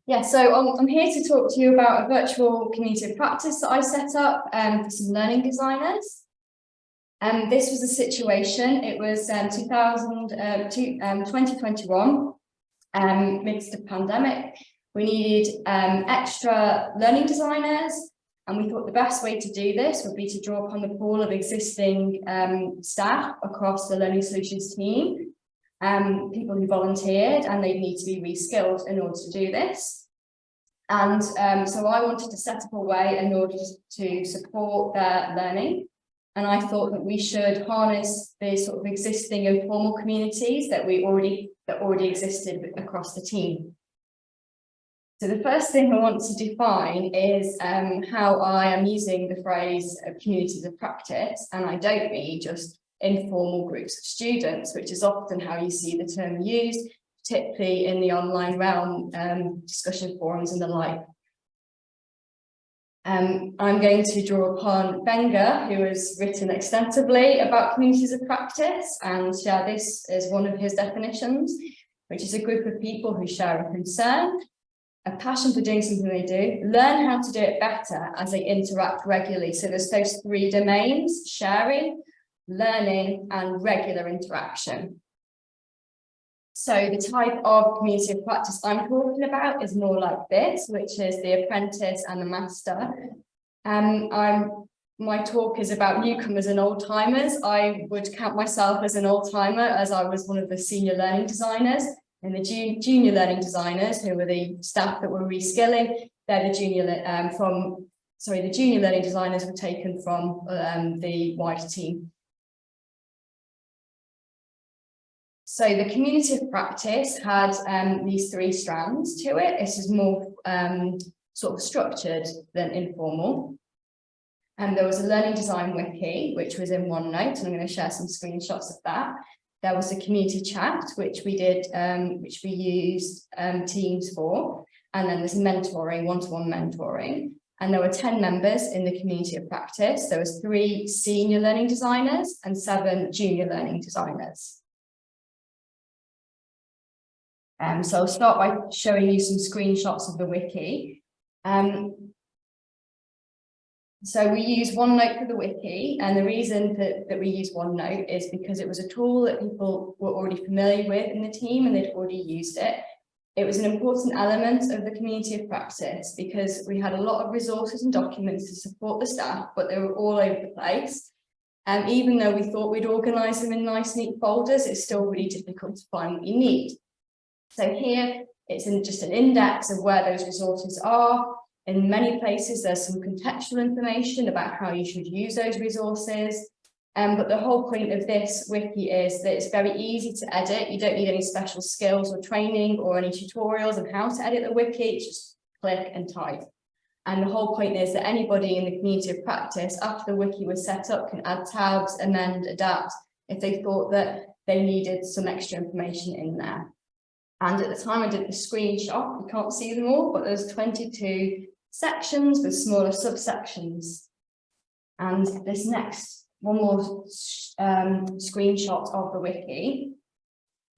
Yeah, so I'm here to talk to you about a virtual community of practice that I set up for some learning designers. This was a situation, it was 2021, midst of pandemic. We needed extra learning designers, and we thought the best way to do this would be to draw upon the pool of existing staff across the Learning Solutions team. People who volunteered, and they need to be reskilled in order to do this. And so I wanted to set up a way in order to support their learning. And I thought that we should harness the sort of existing informal communities that already existed across the team. So the first thing I want to define is how I am using the phrase communities of practice, and I don't mean just informal groups of students, which is often how you see the term used, particularly in the online realm, discussion forums and the like. I'm going to draw upon Wenger, who has written extensively about communities of practice, and share this as one of his definitions, which is a group of people who share a concern, a passion for doing something they do, learn how to do it better as they interact regularly. So there's those three domains: sharing, learning, and regular interaction. So the type of community of practice I'm talking about is more like this, which is the apprentice and the master. My talk is about newcomers and old-timers. I would count myself as an old-timer, as I was one of the senior learning designers, and the junior learning designers, who were the staff that were reskilling. They're the junior learning designers were taken from the wider team. So the community of practice had these three strands to it. This is more sort of structured than informal. And there was a learning design wiki, which was in OneNote, and I'm going to share some screenshots of that. There was a community chat, which we did, which we used Teams for, and then there's mentoring, one-to-one mentoring. And there were 10 members in the community of practice. There was 3 senior learning designers and 7 junior learning designers. So I'll start by showing you some screenshots of the wiki. So we use OneNote for the wiki, and the reason that we use OneNote is because it was a tool that people were already familiar with in the team, and they'd already used it. It was an important element of the community of practice because we had a lot of resources and documents to support the staff, but they were all over the place. And even though we thought we'd organise them in nice, neat folders, it's still really difficult to find what you need. So here, it's just an index of where those resources are. In many places, there's some contextual information about how you should use those resources. But the whole point of this wiki is that it's very easy to edit. You don't need any special skills or training or any tutorials on how to edit the wiki. It's just click and type. And the whole point is that anybody in the community of practice, after the wiki was set up, can add tabs, amend, adapt if they thought that they needed some extra information in there. And at the time I did the screenshot, you can't see them all, but there's 22 sections with smaller subsections. And this next, one more screenshot of the wiki.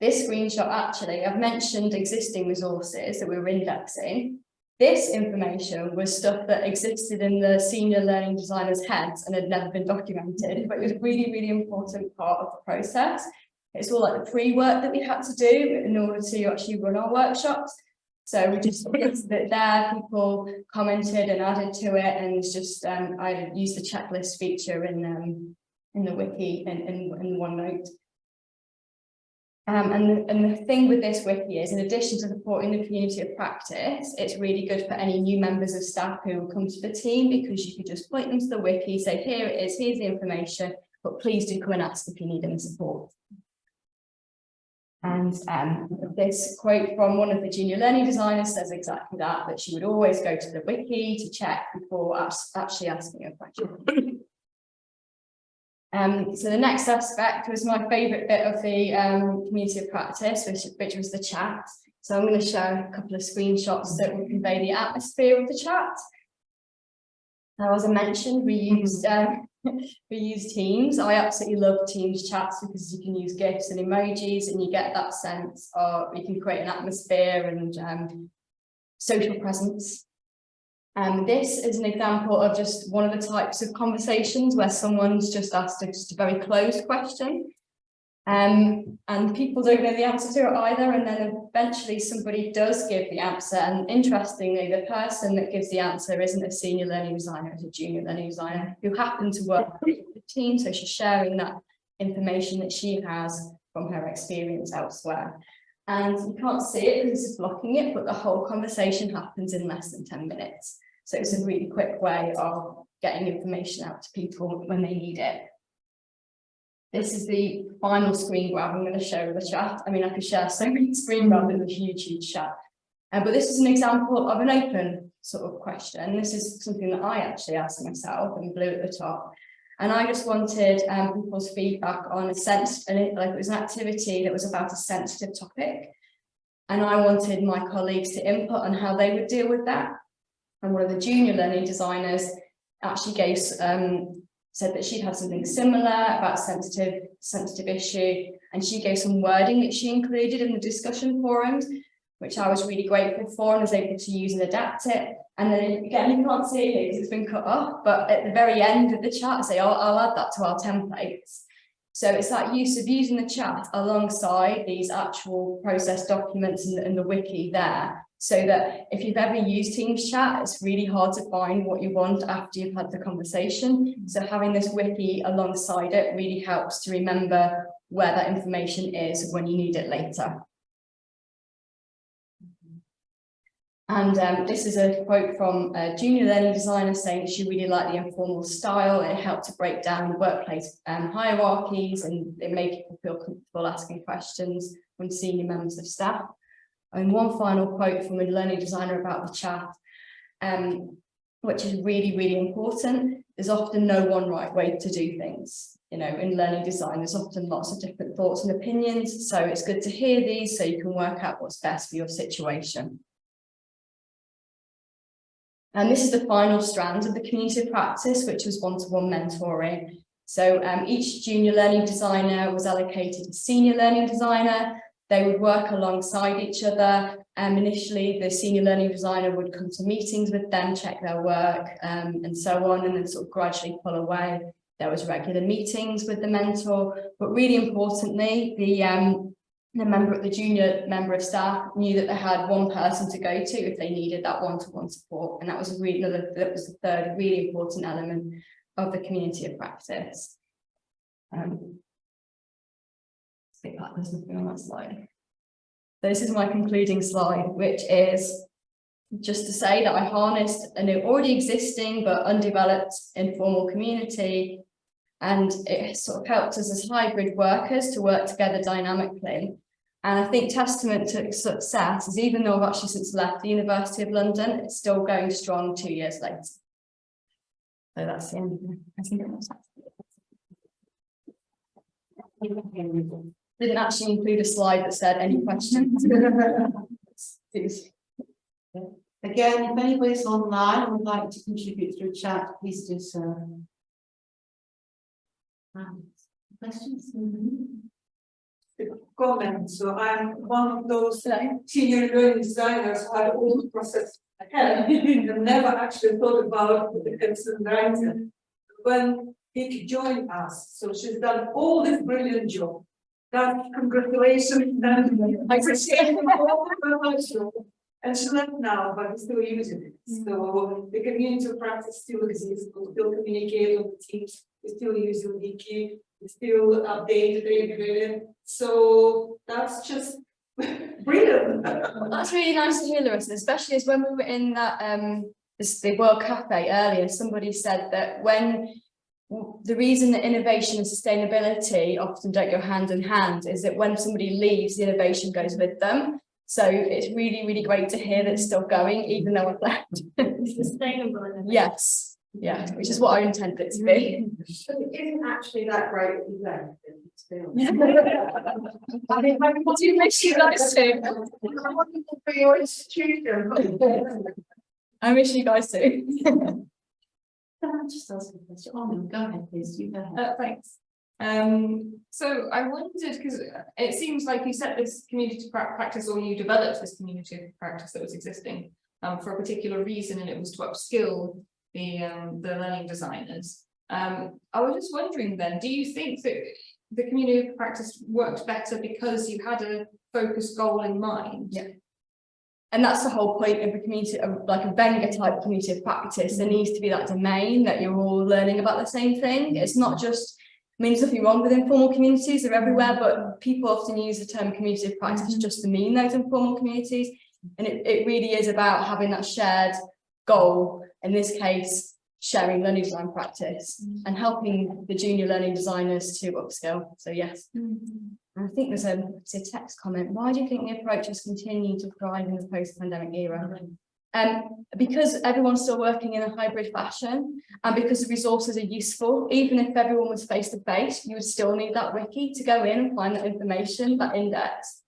This screenshot, actually, I've mentioned existing resources that we were indexing. This information was stuff that existed in the senior learning designers' heads and had never been documented, but it was a really, really important part of the process. It's all like the pre-work that we had to do in order to actually run our workshops. So we just listed it there, people commented and added to it, and it's just I used the checklist feature in the wiki in OneNote. And the thing with this wiki is, in addition to supporting the community of practice, it's really good for any new members of staff who come to the team, because you could just point them to the wiki, say, here it is, here's the information, but please do come and ask if you need any support. And this quote from one of the junior learning designers says exactly that she would always go to the wiki to check before actually asking a question. So the next aspect was my favourite bit of the community of practice, which was the chat. So I'm going to share a couple of screenshots that will convey the atmosphere of the chat. Now, as I mentioned, we used Teams. I absolutely love Teams chats because you can use GIFs and emojis, and you get that sense of, you can create an atmosphere and social presence. This is an example of just one of the types of conversations where someone's just asked just a very closed question. And people don't know the answer to it either, and then eventually somebody does give the answer, and interestingly the person that gives the answer isn't a senior learning designer, it's a junior learning designer who happened to work with the team, so she's sharing that information that she has from her experience elsewhere. And you can't see it because it's blocking it, but the whole conversation happens in less than 10 minutes. So it's a really quick way of getting information out to people when they need it. This is the final screen grab I'm going to show the chat. I mean, I could share so many screen grabs in a huge chat. But this is an example of an open sort of question. This is something that I actually asked myself in blue at the top. And I just wanted people's feedback on a it was an activity that was about a sensitive topic. And I wanted my colleagues to input on how they would deal with that. And one of the junior learning designers actually gave said that she'd had something similar about sensitive issue, and she gave some wording that she included in the discussion forums, which I was really grateful for and was able to use and adapt it. And then again, you can't see it here because it's been cut off, but at the very end of the chat, I say, I'll add that to our templates. So it's that use of using the chat alongside these actual process documents and the wiki there, so that if you've ever used Teams chat, it's really hard to find what you want after you've had the conversation. So having this wiki alongside it really helps to remember where that information is when you need it later. And this is a quote from a junior learning designer saying she really liked the informal style. It helped to break down the workplace hierarchies, and it made people feel comfortable asking questions from senior members of staff. And one final quote from a learning designer about the chat, which is really important. There's often no one right way to do things. You know, in learning design, there's often lots of different thoughts and opinions. So it's good to hear these so you can work out what's best for your situation. And this is the final strand of the community practice, which was one-to-one mentoring. So each junior learning designer was allocated a senior learning designer. They would work alongside each other. Initially, the senior learning designer would come to meetings with them, check their work, and so on, and then sort of gradually pull away. There was regular meetings with the mentor, but really importantly, the junior member of staff knew that they had one person to go to if they needed that one-to-one support, and that was the third really important element of the community of practice. There's nothing on that slide. This is my concluding slide, which is just to say that I harnessed an already existing but undeveloped informal community, and it sort of helped us as hybrid workers to work together dynamically. And I think testament to success is, even though I've actually since left the University of London, it's still going strong 2 years later. So that's the end of it. I think it was. Didn't actually include a slide that said any questions. Again, if anybody's online and would like to contribute through chat, please do so. Questions? Comment. So I'm one of those senior learning designers who had all the process ahead and never actually thought about the consent writer. When Vicky joined us, so she's done all this brilliant job. That congratulations, and I appreciate it. And she left now, but we're still using it. So the community of practice still exists. We still communicate on the teams. We still use Vicky. We still update it. So that's just brilliant. That's really nice to hear, Larissa, especially as when we were in that the World Cafe earlier, somebody said that when the reason that innovation and sustainability often don't go hand in hand is that when somebody leaves, the innovation goes with them. So it's really great to hear that it's still going, even though I've left. Sustainable. Yes, yeah, which is what I intended it to be. But it isn't actually that great if you left. I do miss you guys too. For your institution. I miss you guys too. Can I just ask a question? Oh, no, go ahead, please. You go ahead. Thanks. So I wondered, because it seems like you set this community practice, or you developed this community practice that was existing for a particular reason, and it was to upskill the learning designers. I was just wondering then, do you think that the community of practice worked better because you had a focused goal in mind? Yeah. And that's the whole point of a community, of like a Venga type community of practice. There needs to be that domain that you're all learning about the same thing. It's not just, I mean, there's nothing wrong with informal communities, they're everywhere, but people often use the term community of practice just to mean those informal communities. And it really is about having that shared goal, in this case, sharing learning design practice and helping the junior learning designers to upskill. So yes. I think there's a text comment. Why do you think the approach has continued to thrive in the post-pandemic era? Because everyone's still working in a hybrid fashion, and because the resources are useful. Even if everyone was face-to-face, you would still need that wiki to go in and find that information, that index.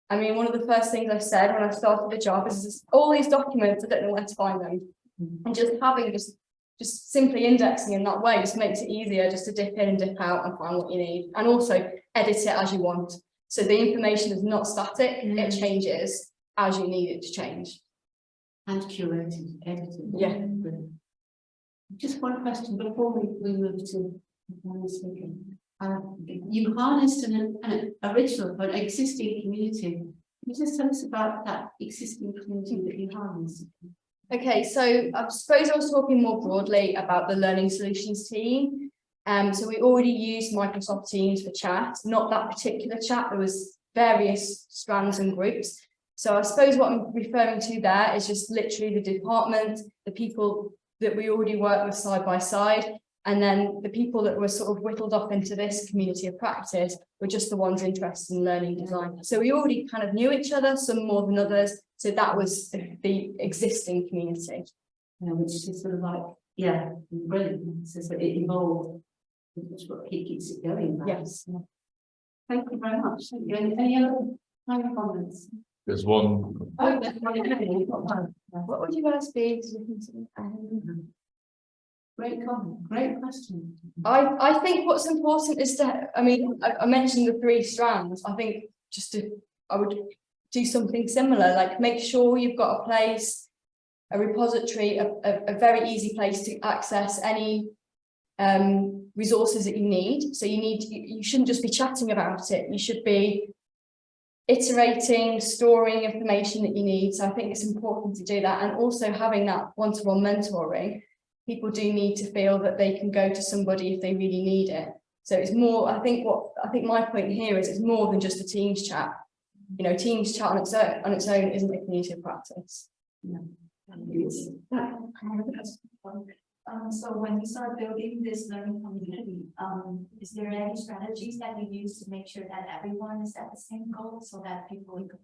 I mean, one of the first things I said when I started the job is all these documents, I don't know where to find them. And just having just simply indexing in that way just makes it easier just to dip in and dip out and find what you need, and also edit it as you want. So the information is not static, it changes as you need it to change. And curated, edited. Yeah. Just one question before we move to the next speaker. You harnessed an original but existing community. Can you just tell us about that existing community that you harnessed? Okay, so I suppose I was talking more broadly about the learning solutions team. So we already used Microsoft Teams for chat, not that particular chat, there was various strands and groups. So I suppose what I'm referring to there is just literally the department, the people that we already work with side by side, and then the people that were sort of whittled up into this community of practice were just the ones interested in learning design. So we already kind of knew each other, some more than others. So that was the existing community. Which is sort of like, yeah, brilliant. So it evolved, which is what keeps it going. Right? Yes. Thank you very much. Thank you. Any other final comments? There's one. What would you guys be? Great comment, great question. I think what's important is to, I mean, I mentioned the 3 strands. I think I would do something similar, like make sure you've got a place, a repository, a very easy place to access any resources that you need. So you shouldn't just be chatting about it, you should be iterating, storing information that you need. So I think it's important to do that, and also having that one-to-one mentoring. People do need to feel that they can go to somebody if they really need it. So it's more, I think my point here is it's more than just a Teams chat. You know, Teams chat on its own isn't a community of practice. No. So when you start building this learning community, is there any strategies that you use to make sure that everyone is at the same goal so that people can?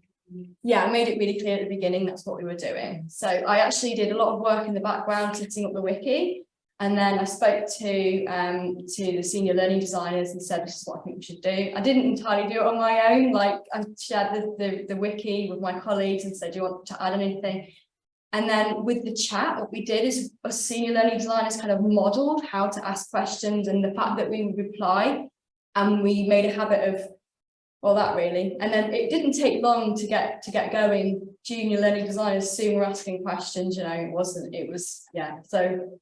Yeah, I made it really clear at the beginning that's what we were doing. So I actually did a lot of work in the background setting up the wiki, and then I spoke to the senior learning designers and said, this is what I think we should do. I didn't entirely do it on my own, like I shared the wiki with my colleagues and said, do you want to add anything? And then with the chat, what we did is us senior learning designers kind of modelled how to ask questions, and the fact that we would reply, and we made a habit of, well, that really. And then it didn't take long to get going. Junior learning designers soon were asking questions, you know, it was, yeah. So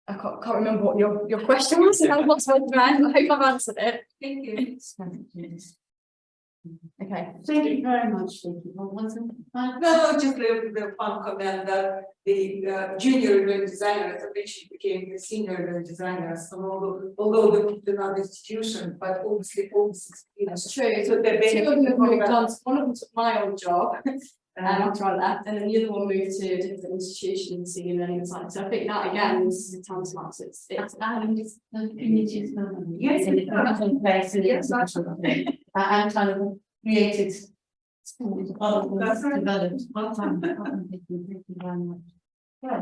I can't remember what your question was, and I lost my thread. I hope I've answered it. Thank you. Okay. Thank you very much, Vicky. No, just the fun comment that the junior learning designers eventually became the senior learning designers. So although they're not institution, but obviously experience. True. So they're Two of them have moved on. One of them took my old job after I left, and then the other one moved to a different institution, senior learning design. So I think that again is tantamount. It's communities. Yes, and kind of created schools, developed. Well done. Thank you very much. Yeah.